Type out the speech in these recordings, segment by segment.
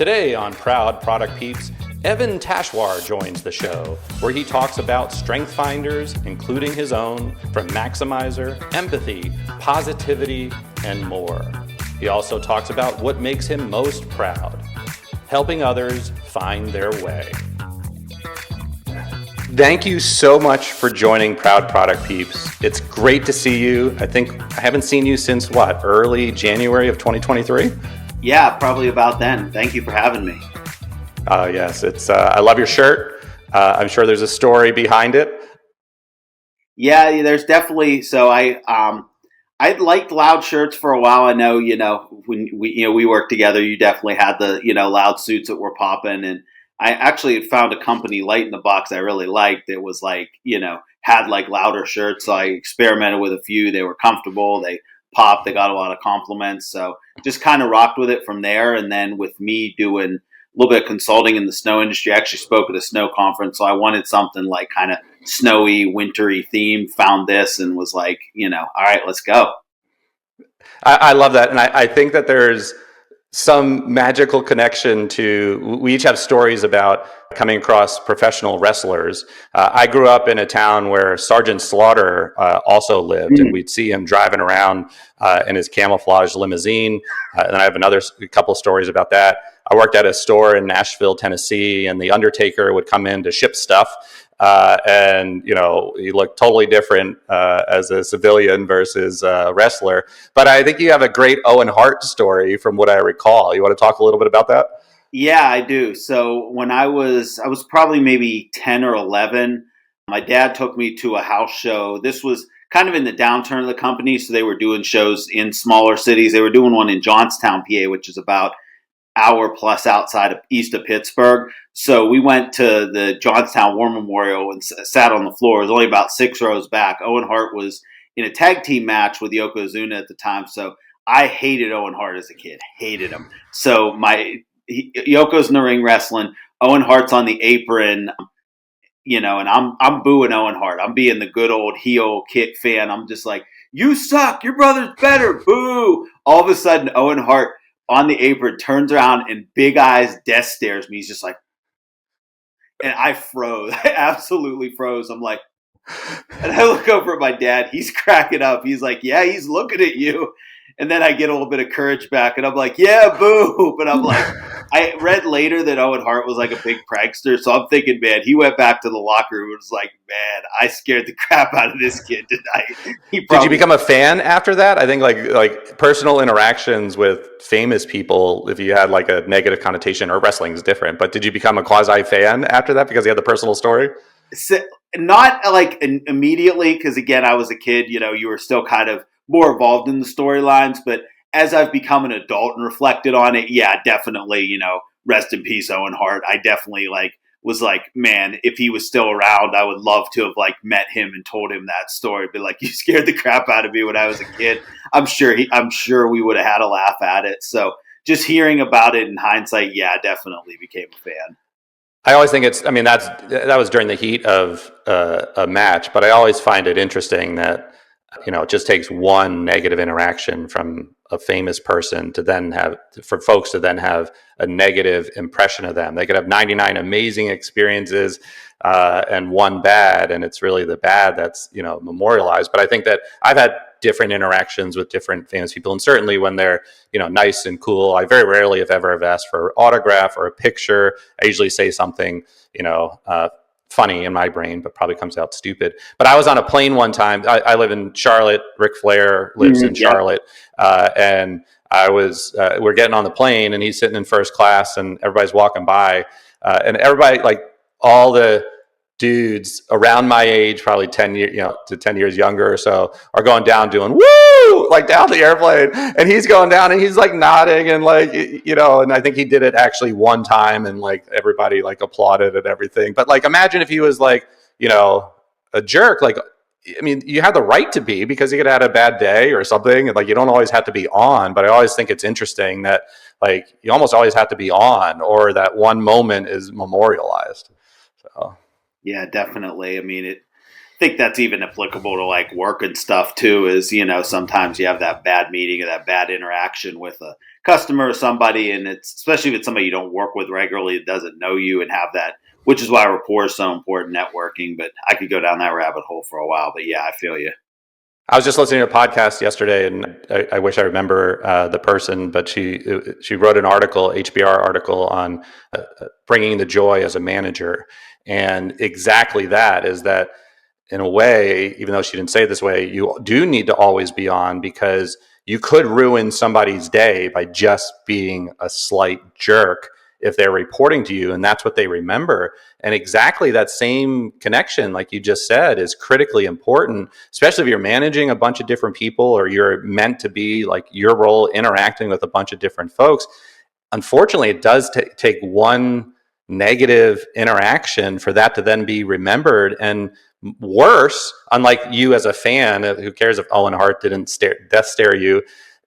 Today on Proud Product Peeps, Evan Tachoir joins the show, where he talks about strength finders, including his own, from Maximizer, empathy, positivity, and more. He also talks about what makes him most proud, helping others find their way. Thank you so much for joining Proud Product Peeps. It's great to see you. I haven't seen you since early January of 2023? Yeah, probably about then. Thank you for having me. Yes, I love your shirt. I'm sure there's a story behind it. Yeah, there's definitely. So I liked loud shirts for a while. I know, when we worked together, you definitely had the, loud suits that were popping. And I actually had found a company, Light in the Box, I really liked. It was had louder shirts. So I experimented with a few. They were comfortable. They popped. They got a lot of compliments. So just kind of rocked with it from there. And then with me doing a little bit of consulting in the snow industry, I actually spoke at a snow conference. So I wanted something kind of snowy, wintry themed, found this and was all right, let's go. I love that. And I think that there's some magical connection to, we each have stories about coming across professional wrestlers. I grew up in a town where Sergeant Slaughter also lived, and we'd see him driving around in his camouflage limousine. And I have a couple of stories about that. I worked at a store in Nashville, Tennessee, and the Undertaker would come in to ship stuff. And he looked totally different as a civilian versus a wrestler. But I think you have a great Owen Hart story from what I recall. You want to talk a little bit about that? Yeah, I do. So when I was probably maybe 10 or 11, my dad took me to a house show. This was kind of in the downturn of the company. So they were doing shows in smaller cities. They were doing one in Johnstown, PA, which is about hour plus outside of east of Pittsburgh. So we went to the Johnstown War Memorial and sat on the floor. It was only about 6 rows back. Owen Hart was in a tag team match with Yokozuna at the time. So I hated Owen Hart as a kid, hated him. So Yoko's in the ring wrestling. Owen Hart's on the apron, and I'm booing Owen Hart. I'm being the good old heel kick fan. I'm just like, you suck. Your brother's better. Boo. All of a sudden, Owen Hart on the apron turns around and big eyes death stares me. He's just like, and I froze. I absolutely froze. I'm like, and I look over at my dad. He's cracking up. He's like, yeah, he's looking at you. And then I get a little bit of courage back and I'm like, yeah, boo. But I'm like, I read later that Owen Hart was like a big prankster. So I'm thinking, man, he went back to the locker room and was like, man, I scared the crap out of this kid tonight. Did you become a fan after that? I think like personal interactions with famous people, if you had a negative connotation, or wrestling is different, but did you become a quasi fan after that because you had the personal story? So, not immediately, because again, I was a kid, you were still kind of more involved in the storylines, but as I've become an adult and reflected on it, yeah, definitely, rest in peace, Owen Hart. I definitely was like, man, if he was still around, I would love to have met him and told him that story. But you scared the crap out of me when I was a kid. I'm sure we would have had a laugh at it. So just hearing about it in hindsight, yeah, definitely became a fan. I always think that was during the heat of a match, but I always find it interesting that it just takes one negative interaction from a famous person for folks to then have a negative impression of them. They could have 99 amazing experiences and one bad, and it's really the bad that's memorialized. But I think that I've had different interactions with different famous people, and certainly when they're nice and cool, I very rarely, if ever, have asked for an autograph or a picture. I usually say something funny in my brain, but probably comes out stupid. But I was on a plane one time. I live in Charlotte. Ric Flair lives in Charlotte. And we're getting on the plane and he's sitting in first class and everybody's walking by. And everybody, all the dudes around my age, probably 10 years, to 10 years younger or so, are going down doing woo, down the airplane, and he's going down and he's nodding and and I think he did it actually one time and everybody applauded and everything. But imagine if he was a jerk. You have the right to be, because he could have had a bad day or something, and you don't always have to be on. But I always think it's interesting that you almost always have to be on, or that one moment is memorialized. So yeah, definitely. think that's even applicable to like work and stuff too. Is sometimes you have that bad meeting or that bad interaction with a customer or somebody, and it's especially if it's somebody you don't work with regularly that doesn't know you and have that, which is why rapport is so important, networking. But I could go down that rabbit hole for a while. But yeah, I feel you. I was just listening to a podcast yesterday, and I wish I remember the person, but she wrote an article, HBR article, on bringing the joy as a manager, and exactly that is that in a way, even though she didn't say it this way, you do need to always be on because you could ruin somebody's day by just being a slight jerk if they're reporting to you, and that's what they remember. And exactly that same connection, like you just said, is critically important, especially if you're managing a bunch of different people or you're meant to be like your role interacting with a bunch of different folks. Unfortunately, it does take one negative interaction for that to then be remembered. And worse, unlike you as a fan, who cares if Owen Hart didn't death stare you,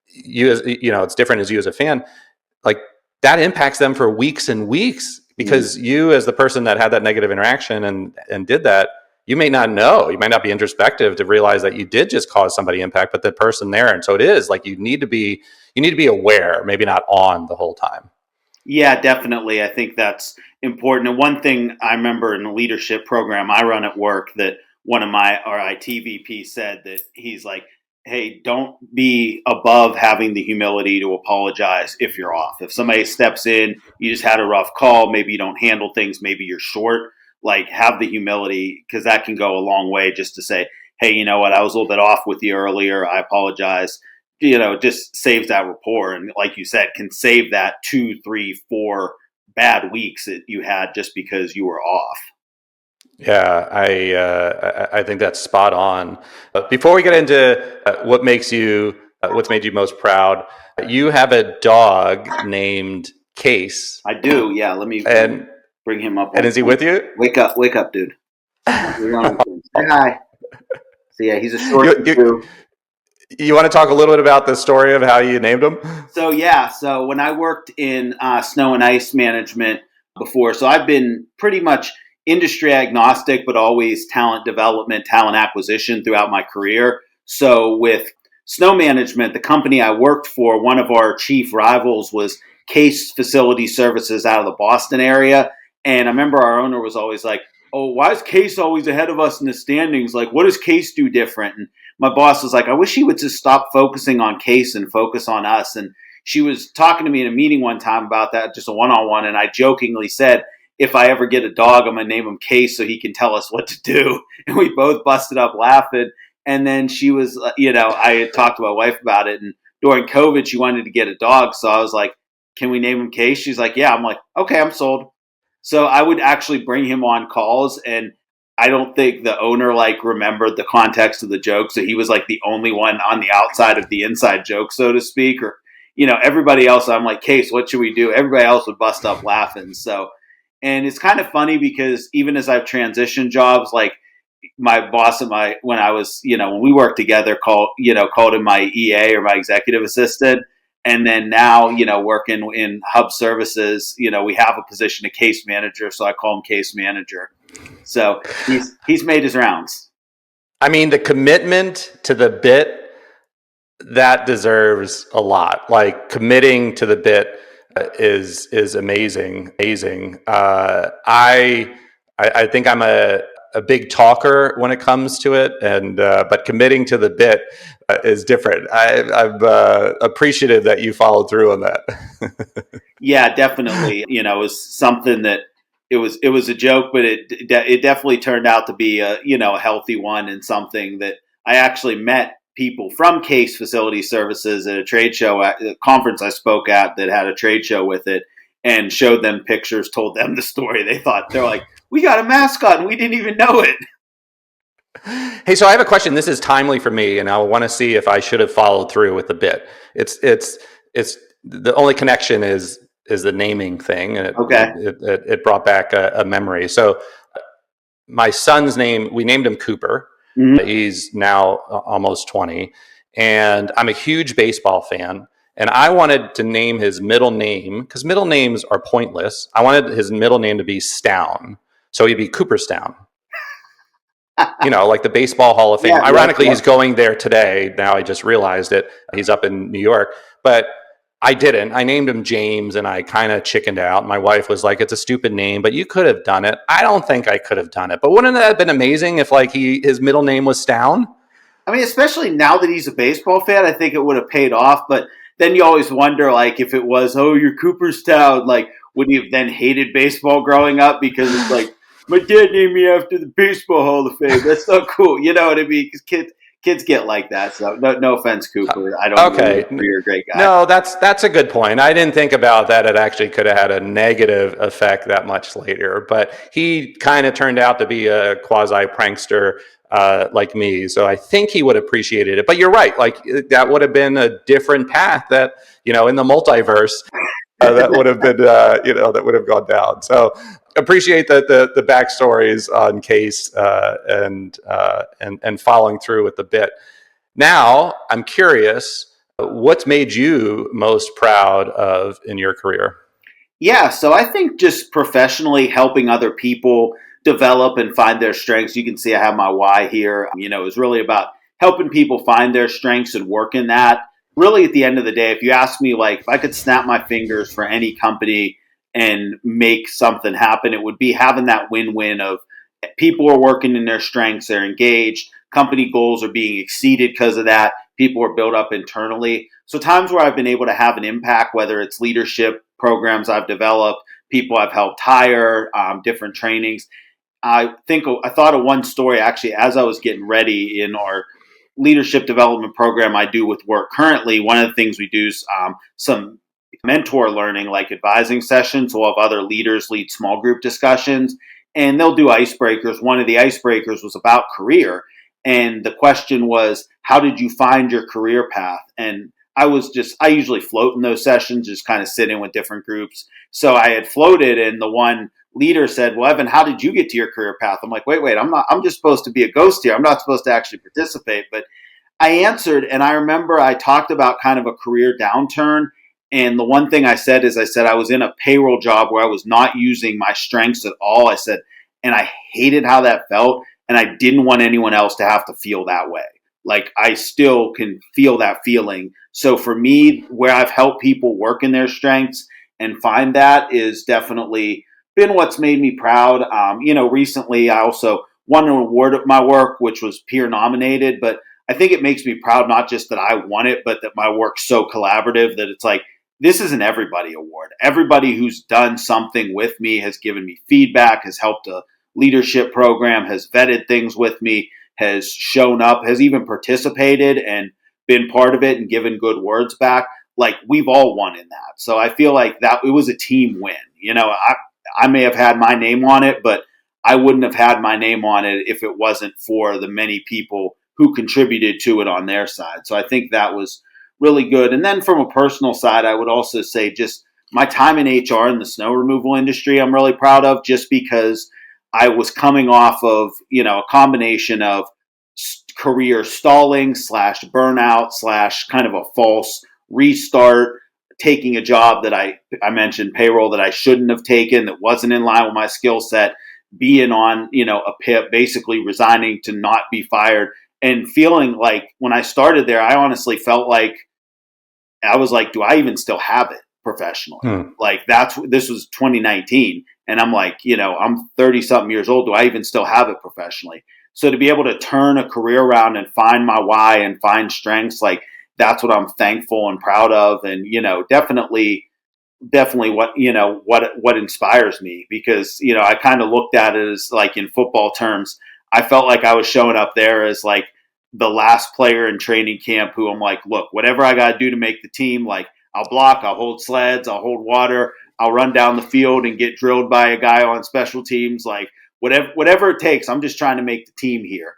it's different as you as a fan. Like that impacts them for weeks and weeks because you, as the person that had that negative interaction and did that, you may not know. You might not be introspective to realize that you did just cause somebody impact, but the person there. And so it is like you need to be aware, maybe not on the whole time. Yeah, definitely. I think that's important. And one thing I remember in the leadership program I run at work that one of my RIT VP said that he's like, hey, don't be above having the humility to apologize if you're off. If somebody steps in, you just had a rough call, maybe you don't handle things, maybe you're short, like have the humility because that can go a long way just to say, hey, you know what, I was a little bit off with you earlier. I apologize. Just saves that rapport. And like you said, can save that 2, 3, 4 bad weeks that you had just because you were off. Yeah, I think that's spot on. Before we get into what's made you most proud, you have a dog named Case. I do. Yeah. Let me and bring him up. and is he with you? Wake up, dude. Say hi. So yeah, he's a short too. You want to talk a little bit about the story of how you named him? So when I worked in snow and ice management before, so I've been pretty much industry agnostic, but always talent development, talent acquisition throughout my career. So with snow management, the company I worked for, one of our chief rivals was Case Facility Services out of the Boston area. And I remember our owner was always like, oh, why is Case always ahead of us in the standings? Like, what does Case do different? And my boss was like, I wish he would just stop focusing on Case and focus on us. And she was talking to me in a meeting one time about that, just a one-on-one. And I jokingly said, if I ever get a dog, I'm going to name him Case so he can tell us what to do. And we both busted up laughing. And then she was, I had talked to my wife about it. And during COVID, she wanted to get a dog. So I was like, can we name him Case? She's like, yeah. I'm like, okay, I'm sold. So I would actually bring him on calls, and I don't think the owner remembered the context of the joke. So he was like the only one on the outside of the inside joke, so to speak. Or, everybody else, I'm like, Case, what should we do? Everybody else would bust up laughing. So, and it's kind of funny because even as I've transitioned jobs, like my boss and when I was, when we worked together, called him my EA or my executive assistant. And then now, working in hub services, we have a position of case manager. So I call him case manager. So he's made his rounds. I mean, the commitment to the bit, that deserves a lot. Like committing to the bit is amazing. I think I'm a big talker when it comes to it, and but committing to the bit is different. I'm appreciative that you followed through on that. Yeah, definitely. It was something that it was a joke, but it definitely turned out to be a healthy one, and something that I actually met people from Case Facility Services at a trade show, at a conference I spoke at that had a trade show with it, and showed them pictures, told them the story. They're like, we got a mascot and we didn't even know it. Hey, so I have a question. This is timely for me, and I want to see if I should have followed through with the bit. It's the only connection is the naming thing, and it brought back a memory. So my son's name, we named him Cooper. Mm-hmm. He's now almost 20, and I'm a huge baseball fan. And I wanted to name his middle name, because middle names are pointless. I wanted his middle name to be Stown, so he'd be Cooperstown. like the Baseball Hall of Fame. Yeah, yeah, Ironically, yeah. he's going there today. Now I just realized it. He's up in New York, but I didn't. I named him James, and I kind of chickened out. My wife was like, "It's a stupid name, but you could have done it." I don't think I could have done it, but wouldn't that have been amazing if like his middle name was Stown? I mean, especially now that he's a baseball fan, I think it would have paid off. But then you always wonder, like, if it was, oh, you're Cooperstown, like, would he have then hated baseball growing up because it's like my dad named me after the Baseball Hall of Fame? That's so cool, you know what I mean? Because kids get like that. So no offense, Cooper. I don't know Okay. you're a great guy. No, that's a good point. I didn't think about that. It actually could have had a negative effect that much later, but he kind of turned out to be a quasi prankster like me. So I think he would have appreciated it. But you're right. Like that would have been a different path that, in the multiverse, that would have been, that would have gone down. So appreciate the backstories on Case and following through with the bit. Now, I'm curious, what's made you most proud of in your career? Yeah, so I think just professionally helping other people develop and find their strengths. You can see I have my why here. It's really about helping people find their strengths and work in that. Really, at the end of the day, if you ask me, like, if I could snap my fingers for any company and make something happen, it would be having that win win of people are working in their strengths, they're engaged, company goals are being exceeded because of that, people are built up internally. So, times where I've been able to have an impact, whether it's leadership programs I've developed, people I've helped hire, different trainings. I thought of one story actually as I was getting ready in our leadership development program I do with work currently. One of the things we do is some mentor learning, like advising sessions. We'll have other leaders lead small group discussions, and they'll do icebreakers. One of the icebreakers was about career, and the question was, "How did you find your career path?" And I usually float in those sessions, just kind of sit in with different groups. So I had floated, and the one leader said, "Well, Evan, how did you get to your career path?" I'm like, wait, I'm just supposed to be a ghost here. I'm not supposed to actually participate. But I answered, and I remember I talked about kind of a career downturn. And the one thing I said is, I said I was in a payroll job where I was not using my strengths at all. I said, and I hated how that felt. And I didn't want anyone else to have to feel that way. Like, I still can feel that feeling. So for me, where I've helped people work in their strengths and find that is definitely been what's made me proud. Recently I also won an award at my work, which was peer nominated, but I think it makes me proud, not just that I won it, but that my work's so collaborative that it's like, this is an everybody award. Everybody who's done something with me has given me feedback, has helped a leadership program, has vetted things with me, has shown up, has even participated and been part of it and given good words back. Like, we've all won in that. So I feel like that it was a team win. I may have had my name on it, but I wouldn't have had my name on it if it wasn't for the many people who contributed to it on their side. So I think that was really good. And then from a personal side, I would also say just my time in HR in the snow removal industry, I'm really proud of, just because I was coming off of, a combination of career stalling slash burnout slash kind of a false restart, taking a job that I mentioned payroll that I shouldn't have taken, that wasn't in line with my skill set, being on, a PIP, basically resigning to not be fired, and feeling like when I started there, I honestly felt like I was like, do I even still have it professionally? Hmm. Like, this was 2019. And I'm like, I'm 30 something years old. Do I even still have it professionally? So to be able to turn a career around and find my why and find strengths, like, that's what I'm thankful and proud of. And, definitely what inspires me, because, I kind of looked at it as, like, in football terms, I felt like I was showing up there as like the last player in training camp who I'm like, look, whatever I got to do to make the team, like, I'll block, I'll hold sleds, I'll hold water, I'll run down the field and get drilled by a guy on special teams, like, whatever it takes. I'm just trying to make the team here.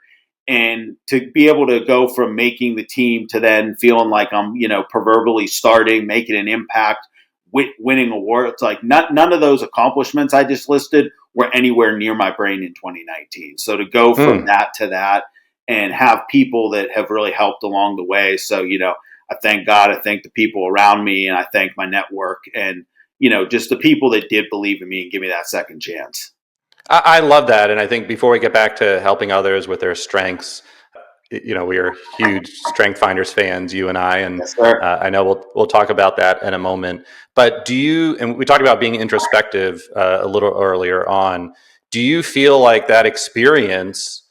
And to be able to go from making the team to then feeling like I'm, proverbially starting, making an impact, winning awards, it's like none of those accomplishments I just listed were anywhere near my brain in 2019. So to go from Hmm. that to that and have people that have really helped along the way. So, I thank God, I thank the people around me, and I thank my network, and, just the people that did believe in me and give me that second chance. I love that. And I think before we get back to helping others with their strengths, we are huge Strength Finders fans, you and I, and Yes, sir. I know we'll talk about that in a moment. But do you? And we talked about being introspective a little earlier on. Do you feel like that experience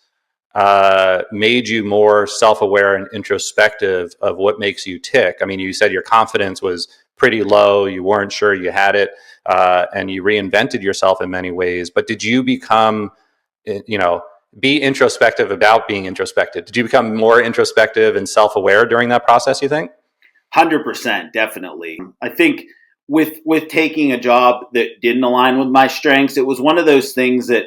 made you more self-aware and introspective of what makes you tick? I mean, you said your confidence was pretty low, you weren't sure you had it, and you reinvented yourself in many ways. But did you become, you know, be introspective about being introspective? Did you become more introspective and self-aware during that process, you think? 100%, definitely. I think with taking a job that didn't align with my strengths, it was one of those things that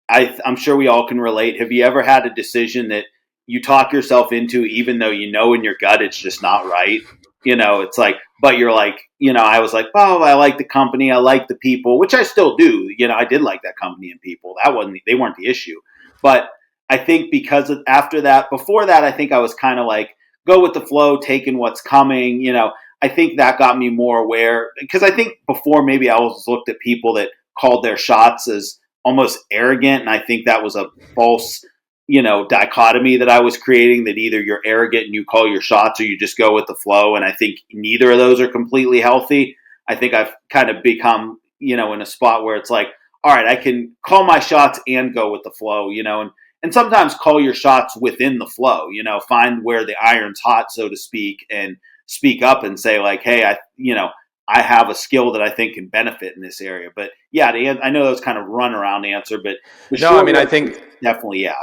I'm sure we all can relate. Have you ever had a decision that you talk yourself into, even though you know in your gut it's just not right? It's like, but you're like, I was like, oh, I like the company, I like the people, which I still do. I did like that company and people. They weren't the issue. But I think because after that, before that, I think I was kind of like, go with the flow, taking what's coming. I think that got me more aware because I think before maybe I was looked at people that called their shots as almost arrogant. And I think that was a false, dichotomy that I was creating, that either you're arrogant and you call your shots or you just go with the flow. And I think neither of those are completely healthy. I think I've kind of become, in a spot where it's like, all right, I can call my shots and go with the flow, and sometimes call your shots within the flow, find where the iron's hot, so to speak, and speak up and say like, hey, I have a skill that I think can benefit in this area. But yeah, I know that was kind of run around answer, but the No, I short mean, I answer is think definitely yeah.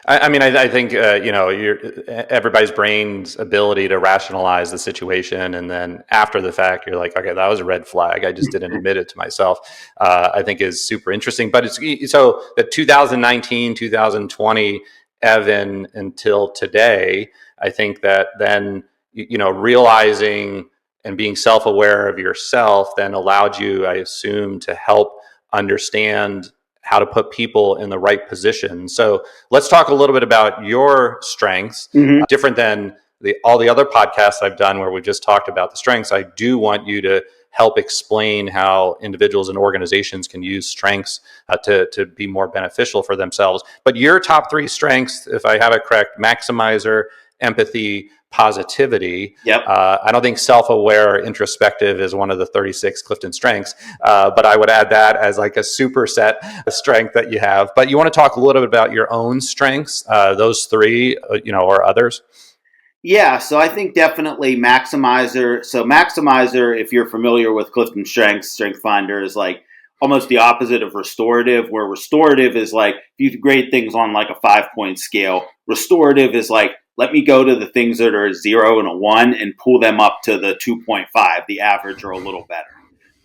I think everybody's brain's ability to rationalize the situation, and then after the fact, you're like, okay, that was a red flag. I just didn't admit it to myself. I think is super interesting. But it's so the 2019, 2020 Evan until today. I think that then realizing and being self-aware of yourself then allowed you, I assume, to help understand how to put people in the right position. So let's talk a little bit about your strengths, Mm-hmm. different than all the other podcasts I've done where we've just talked about the strengths. I do want you to help explain how individuals and organizations can use strengths to be more beneficial for themselves. But your top three strengths, if I have it correct: maximizer, empathy, positivity. Yep. I don't think self-aware or introspective is one of the 36 Clifton strengths, but I would add that as like a superset strength that you have. But you want to talk a little bit about your own strengths, those three, or others? Yeah, so I think definitely maximizer. So maximizer, if you're familiar with Clifton Strengths, Strength Finder is like almost the opposite of restorative, where restorative is like if you grade things on like a 5-point scale, restorative is like let me go to the things that are a 0 and a 1 and pull them up to the 2.5, the average or a little better.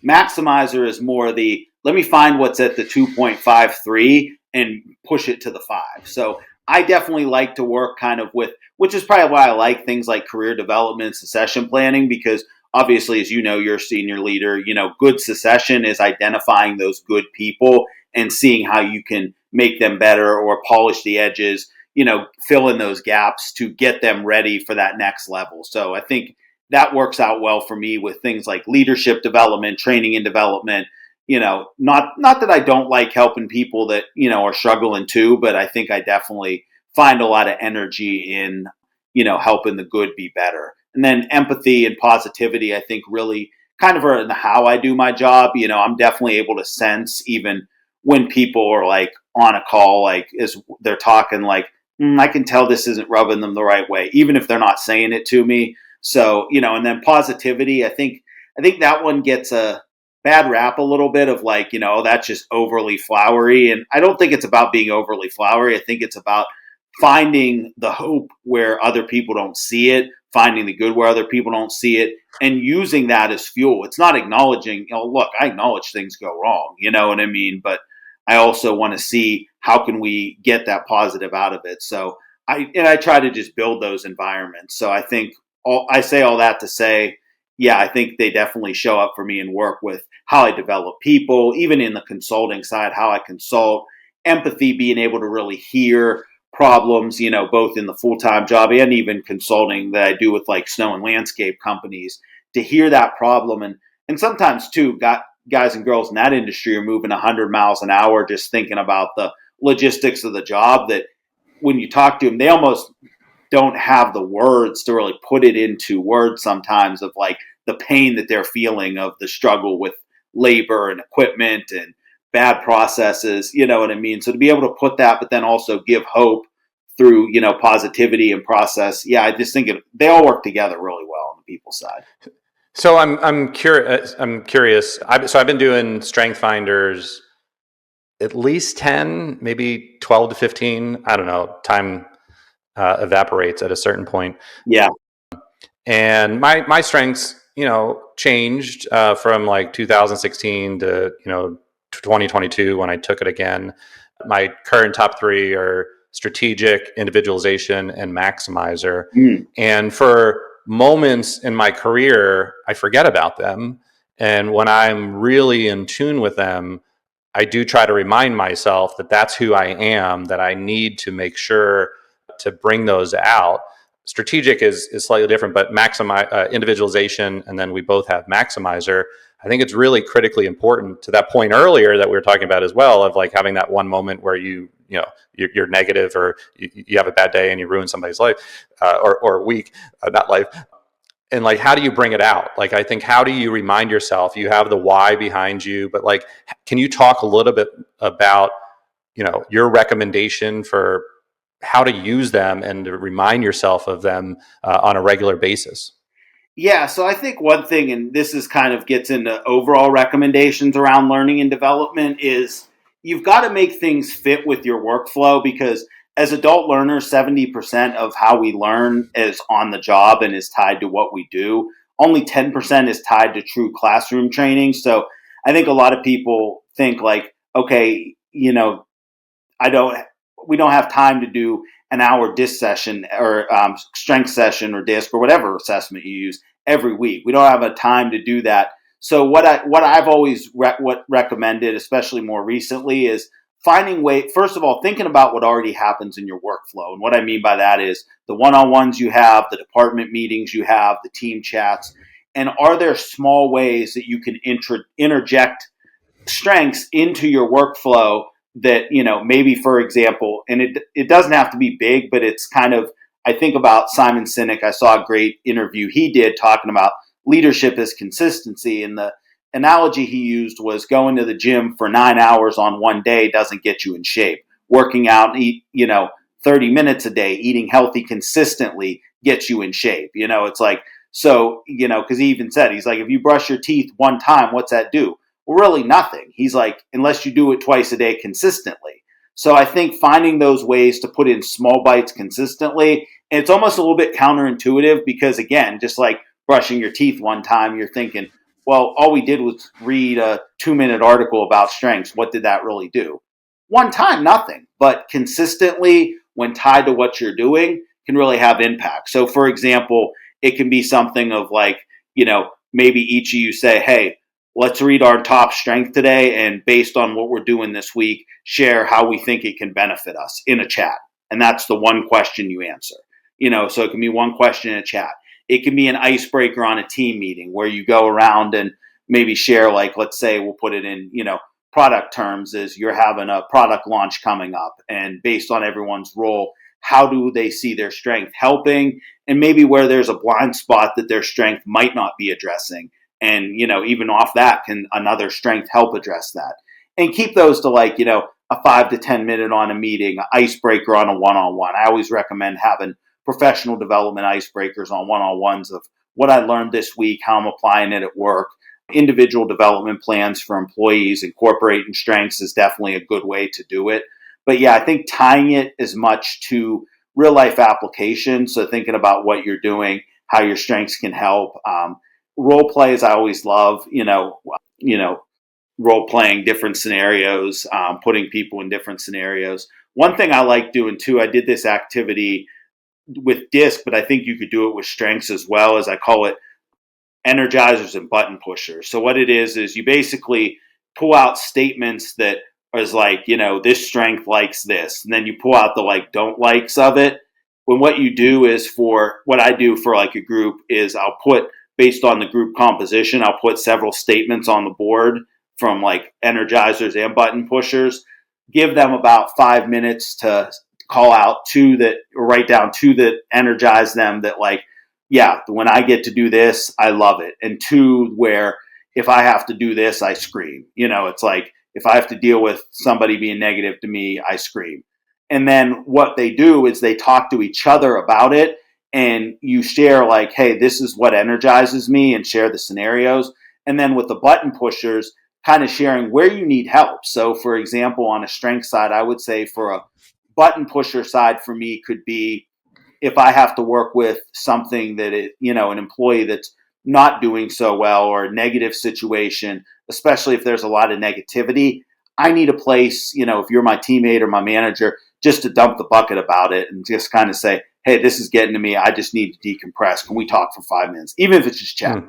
Maximizer is more the let me find what's at the 2.53 and push it to the 5. So I definitely like to work kind of with, which is probably why I like things like career development, succession planning, because obviously, as you know, you're a senior leader, good succession is identifying those good people and seeing how you can make them better or polish the edges, fill in those gaps to get them ready for that next level. So I think that works out well for me with things like leadership development, training and development. Not that I don't like helping people that, are struggling too, but I think I definitely find a lot of energy in, helping the good be better. And then empathy and positivity, I think really kind of are in how I do my job. I'm definitely able to sense even when people are like on a call, like as they're talking, like, I can tell this isn't rubbing them the right way, even if they're not saying it to me. So, and then positivity, I think that one gets a bad rap a little bit of like, that's just overly flowery. And I don't think it's about being overly flowery. I think it's about finding the hope where other people don't see it, finding the good where other people don't see it, and using that as fuel. It's not acknowledging, look, I acknowledge things go wrong, you know what I mean? But I also want to see how can we get that positive out of it. So I try to just build those environments. So I think I say all that to say, yeah, I think they definitely show up for me and work with how I develop people, even in the consulting side, how I consult, empathy, being able to really hear problems, both in the full-time job and even consulting that I do with like snow and landscape companies, to hear that problem. And sometimes too, guys and girls in that industry are moving 100 miles an hour just thinking about the logistics of the job, that when you talk to them, they almost don't have the words to really put it into words sometimes, of like the pain that they're feeling of the struggle with labor and equipment and bad processes, you know what I mean? So to be able to put that, but then also give hope through, positivity and process. Yeah, I just think they all work together really well on the people side. So I'm curious. So I've been doing strength finders at least 10, maybe 12 to 15. I don't know. Time evaporates at a certain point. Yeah. And my strengths, changed from like 2016 to 2022 when I took it again. My current top three are strategic, individualization, and maximizer. Mm. And for moments in my career, I forget about them. And when I'm really in tune with them, I do try to remind myself that that's who I am, that I need to make sure to bring those out. Strategic is slightly different, but individualization, and then we both have maximizer. I think it's really critically important to that point earlier that we were talking about as well, of like having that one moment where you're negative, or you have a bad day and you ruin somebody's life, or week, not life. And like, how do you bring it out? Like, I think, how do you remind yourself? You have the why behind you, but like, can you talk a little bit about, your recommendation for how to use them and to remind yourself of them on a regular basis? Yeah, so I think one thing, and this is kind of gets into overall recommendations around learning and development, is you've got to make things fit with your workflow, because as adult learners, 70% of how we learn is on the job and is tied to what we do. Only 10% is tied to true classroom training. So I think a lot of people think like, okay, I don't, we don't have time to do an hour disc session or strength session or disc or whatever assessment you use every week. We don't have a time to do that. So what I've always recommended, especially more recently, is finding first of all, thinking about what already happens in your workflow. And what I mean by that is the one-on-ones you have, the department meetings you have, the team chats, and are there small ways that you can interject strengths into your workflow that, maybe, for example, and it doesn't have to be big, but it's kind of, I think about Simon Sinek. I saw a great interview he did talking about leadership as consistency. And the analogy he used was going to the gym for 9 hours on one day doesn't get you in shape. Working out, 30 minutes a day, eating healthy consistently gets you in shape. It's like, so, because he even said, he's like, if you brush your teeth one time, what's that do? Well, really nothing. He's like, unless you do it twice a day consistently. So I think finding those ways to put in small bites consistently, and it's almost a little bit counterintuitive, because again, just like brushing your teeth one time, you're thinking, well, all we did was read a 2-minute article about strengths. What did that really do? One time, nothing. But consistently, when tied to what you're doing, can really have impact. So for example, it can be something of like, maybe each of you say, hey, let's read our top strength today, and based on what we're doing this week, share how we think it can benefit us in a chat. And that's the one question you answer. So it can be one question in a chat. It can be an icebreaker on a team meeting where you go around and maybe share, like, let's say we'll put it in, product terms, is you're having a product launch coming up, and based on everyone's role, how do they see their strength helping, and maybe where there's a blind spot that their strength might not be addressing. And, even off that, can another strength help address that? And keep those to like, a 5 to 10 minute on a meeting, an icebreaker on a one-on-one. I always recommend having professional development icebreakers on one-on-ones of what I learned this week, how I'm applying it at work. Individual development plans for employees, incorporating strengths is definitely a good way to do it. But yeah, I think tying it as much to real life application. So thinking about what you're doing, how your strengths can help. Role plays, I always love, role playing different scenarios, putting people in different scenarios. One thing I like doing too, I did this activity with disc, but I think you could do it with strengths as well, as I call it energizers and button pushers. So what it is you basically pull out statements that is like, this strength likes this. And then you pull out the like don't likes of it. When what you do is, for what I do for like a group, is I'll put, based on the group composition, I'll put several statements on the board from like energizers and button pushers, give them about 5 minutes to call out two that, or write down two that energize them that like, yeah, when I get to do this, I love it. And two where if I have to do this, I scream. It's like if I have to deal with somebody being negative to me, I scream. And then what they do is they talk to each other about it, and you share like, hey, this is what energizes me, and share the scenarios. And then with the button pushers, kind of sharing where you need help. So for example, on a strength side, I would say for a button pusher side for me could be if I have to work with something that an employee that's not doing so well, or a negative situation, especially if there's a lot of negativity, I need a place, if you're my teammate or my manager, just to dump the bucket about it and just kind of say, hey, this is getting to me. I just need to decompress. Can we talk for 5 minutes? Even if it's just chat,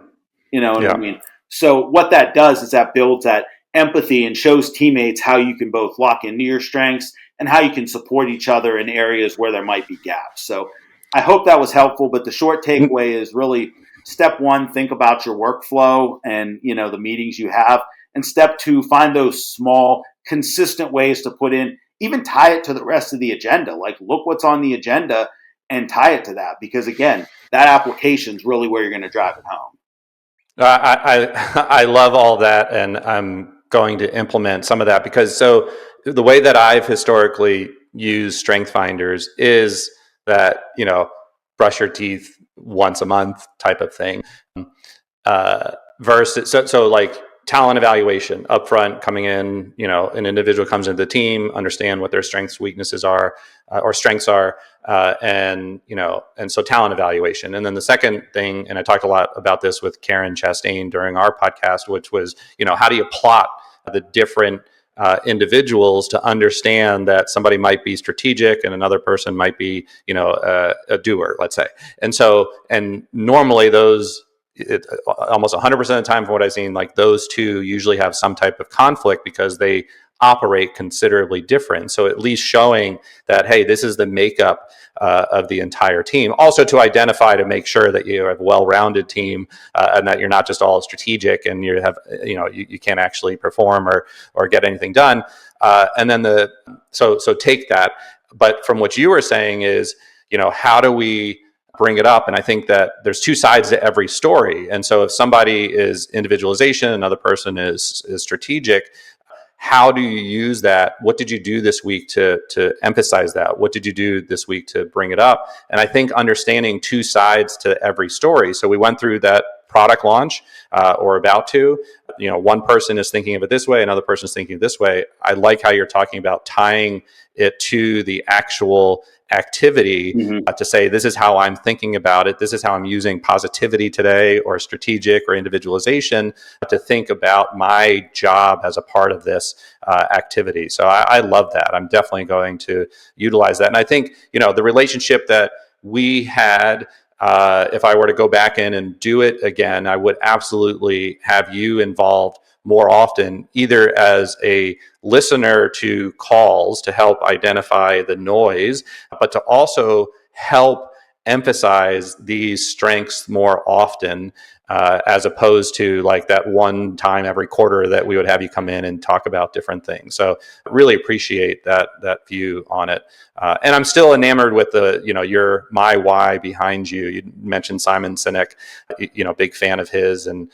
you know what I mean? So what that does is that builds that empathy and shows teammates how you can both lock into your strengths and how you can support each other in areas where there might be gaps. So I hope that was helpful, but the short takeaway is really step one, think about your workflow and, the meetings you have. And step two, find those small, consistent ways to put in, even tie it to the rest of the agenda. Like look what's on the agenda and tie it to that. Because again, that application is really where you're going to drive it home. I love all that, and I'm going to implement some of that because so the way that I've historically used strength finders is that brush your teeth once a month type of thing, versus so like talent evaluation upfront coming in. An individual comes into the team, understand what their strengths, weaknesses are, or strengths are, and so talent evaluation. And then the second thing, and I talked a lot about this with Karen Chastain during our podcast, which was how do you plot the different individuals to understand that somebody might be strategic and another person might be a doer, let's say. And normally those almost 100% of the time from what I've seen, like those two usually have some type of conflict because they operate considerably different. So at least showing that, hey, this is the makeup of the entire team. Also to identify, to make sure that you have a well-rounded team and that you're not just all strategic and you have, you can't actually perform or get anything done. And then so take that. But from what you were saying is, how do we bring it up? And I think that there's two sides to every story. And so if somebody is individualization, another person is strategic, how do you use that? What did you do this week to emphasize that? What did you do this week to bring it up? And I think understanding two sides to every story. So we went through that product launch or about to, one person is thinking of it this way, another person is thinking this way. I like how you're talking about tying it to the actual activity to say, this is how I'm thinking about it. This is how I'm using positivity today, or strategic or individualization to think about my job as a part of this activity. So I love that. I'm definitely going to utilize that. And I think, the relationship that we had, if I were to go back in and do it again, I would absolutely have you involved more often, either as a listener to calls to help identify the noise, but to also help emphasize these strengths more often, as opposed to like that one time every quarter that we would have you come in and talk about different things. So really appreciate that view on it. And I'm still enamored with the, your my why behind you. You mentioned Simon Sinek, big fan of his, and,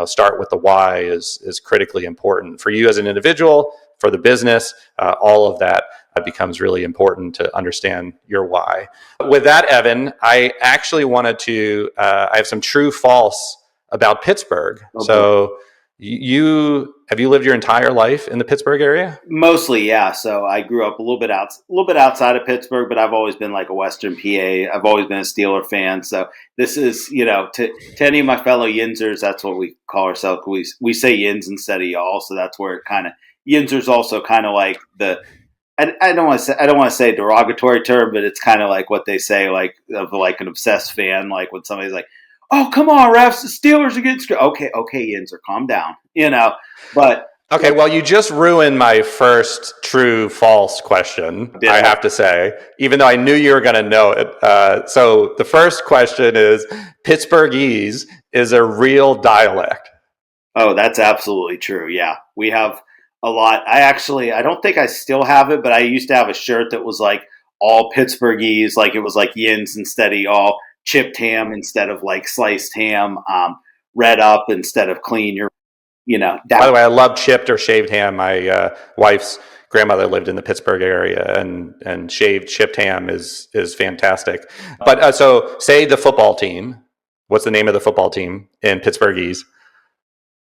start with the why is critically important for you as an individual, for the business, all of that becomes really important to understand your why. With that, Evan, I actually wanted to, I have some true false about Pittsburgh. Okay. So have you lived your entire life in the Pittsburgh area? Mostly, yeah. So I grew up a little bit outside of Pittsburgh, but I've always been like a Western PA. I've always been a Steeler fan. So this is, to any of my fellow Yinzers, that's what we call ourselves. We say Yins instead of y'all. So that's where it kind of, Yinzers also kind of like I don't want to say derogatory term, but it's kind of like what they say, like of like an obsessed fan, like when somebody's like, "Oh, come on, refs, the Steelers are getting screwed." Okay, Yinzer, calm down, But okay, well, you just ruined my first true false question. I have to say, even though I knew you were going to know it. So the first question is: Pittsburghese is a real dialect? Oh, that's absolutely true. Yeah. We have a lot. I don't think I still have it, but I used to have a shirt that was like all Pittsburghese, like it was like yins instead of all chipped ham instead of like sliced ham, red up instead of clean. By Down. the way, I love chipped or shaved ham. My wife's grandmother lived in the Pittsburgh area, and shaved chipped ham is fantastic. But so, say the football team. What's the name of the football team in Pittsburghese?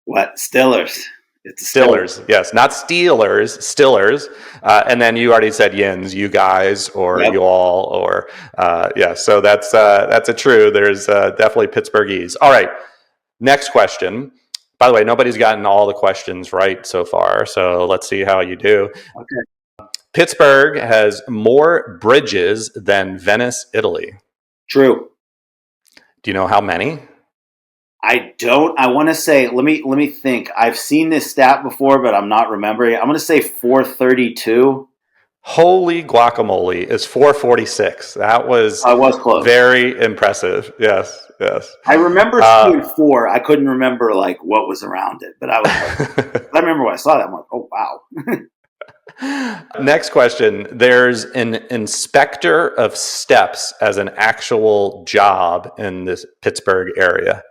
What? Stillers. It's a Stillers. Stillers, yes, not Steelers, Stillers. And then you already said yins, you guys, or Yep. you all, or yeah. So that's a true. There's definitely Pittsburghese. All right, next question. By the way, nobody's gotten all the questions right so far, so let's see how you do. Okay. Pittsburgh has more bridges than Venice, Italy. True. Do you know how many? I don't. I want to say. Let me think. I've seen this stat before, but I'm not remembering. I'm going to say 432. Holy guacamole, is 446. That was I was close. very impressive. Yes, yes. I remember seeing four. I couldn't remember like what was around it, but I was. I remember when I saw that. I'm like, oh wow. Next question. There's an inspector of steps as an actual job in this Pittsburgh area.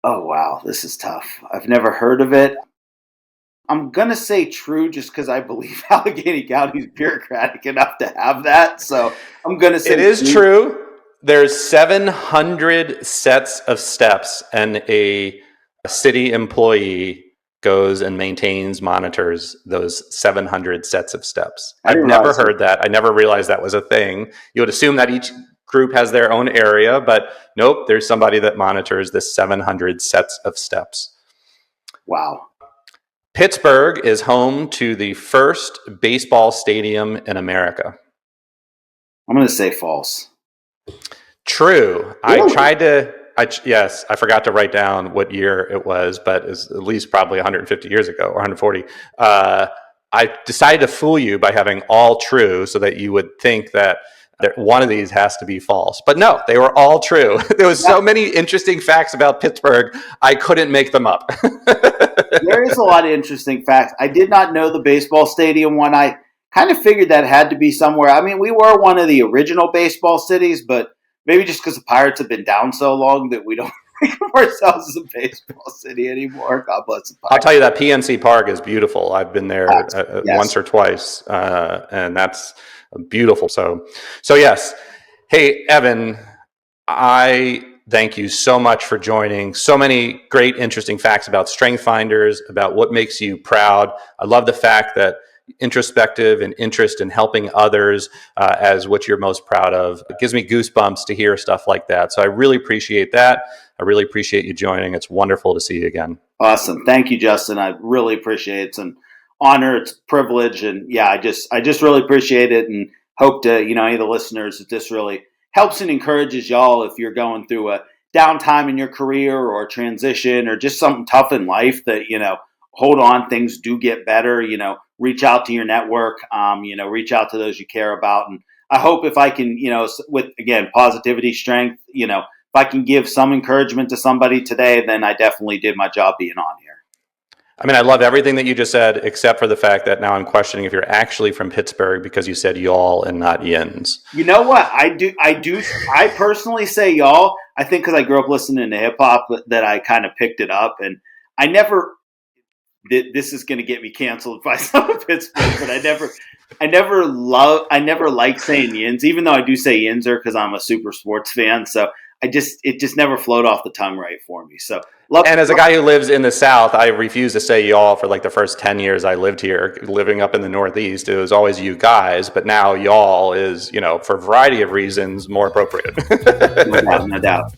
Oh wow, this is tough. I've never heard of it. I'm gonna say true just because I believe Allegheny County is bureaucratic enough to have that. So I'm gonna say it is true. There's 700 sets of steps, and a city employee goes and maintains, monitors those 700 sets of steps. I've never heard that. I never realized that was a thing. You would assume that each group has their own area, but nope, there's somebody that monitors the 700 sets of steps. Wow. Pittsburgh is home to the first baseball stadium in America. I'm going to say false. True. Really? Yes, I forgot to write down what year it was, but it's at least probably 150 years ago or 140. I decided to fool you by having all true so that you would think that one of these has to be false. But no, they were all true. There was so many interesting facts about Pittsburgh, I couldn't make them up. There is a lot of interesting facts. I did not know the baseball stadium one. I kind of figured that had to be somewhere. I mean, we were one of the original baseball cities, but maybe just because the Pirates have been down so long that we don't think of ourselves as a baseball city anymore. God bless the Pirates. I'll tell you that PNC Park is beautiful. I've been there once or twice, and that's beautiful. So yes. Hey, Evan, I thank you so much for joining. So many great, interesting facts about Strength Finders, about what makes you proud. I love the fact that introspective and interest in helping others as what you're most proud of. It gives me goosebumps to hear stuff like that. So I really appreciate that. I really appreciate you joining. It's wonderful to see you again. Awesome. Thank you, Justin. I really appreciate it. It's an honor. It's a privilege. And yeah, I just really appreciate it and hope to, any of the listeners, that this really helps and encourages y'all if you're going through a downtime in your career or a transition or just something tough in life that, hold on, things do get better, reach out to your network, reach out to those you care about. And I hope if I can, with, again, positivity, strength, if I can give some encouragement to somebody today, then I definitely did my job being on here. I mean, I love everything that you just said, except for the fact that now I'm questioning if you're actually from Pittsburgh because you said y'all and not yins. You know what? I personally say y'all. I think because I grew up listening to hip hop that I kind of picked it up. And I never, this is going to get me canceled by some of Pittsburgh, but I never liked saying yins, even though I do say yinzer because I'm a super sports fan. So it just never flowed off the tongue right for me. So and as a guy who lives in the South, I refused to say y'all for like the first 10 years I lived here. Living up in the Northeast, it was always you guys, but now y'all is, for a variety of reasons, more appropriate. No doubt.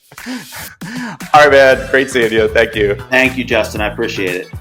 All right, man. Great seeing you. Thank you. Thank you, Justin. I appreciate it.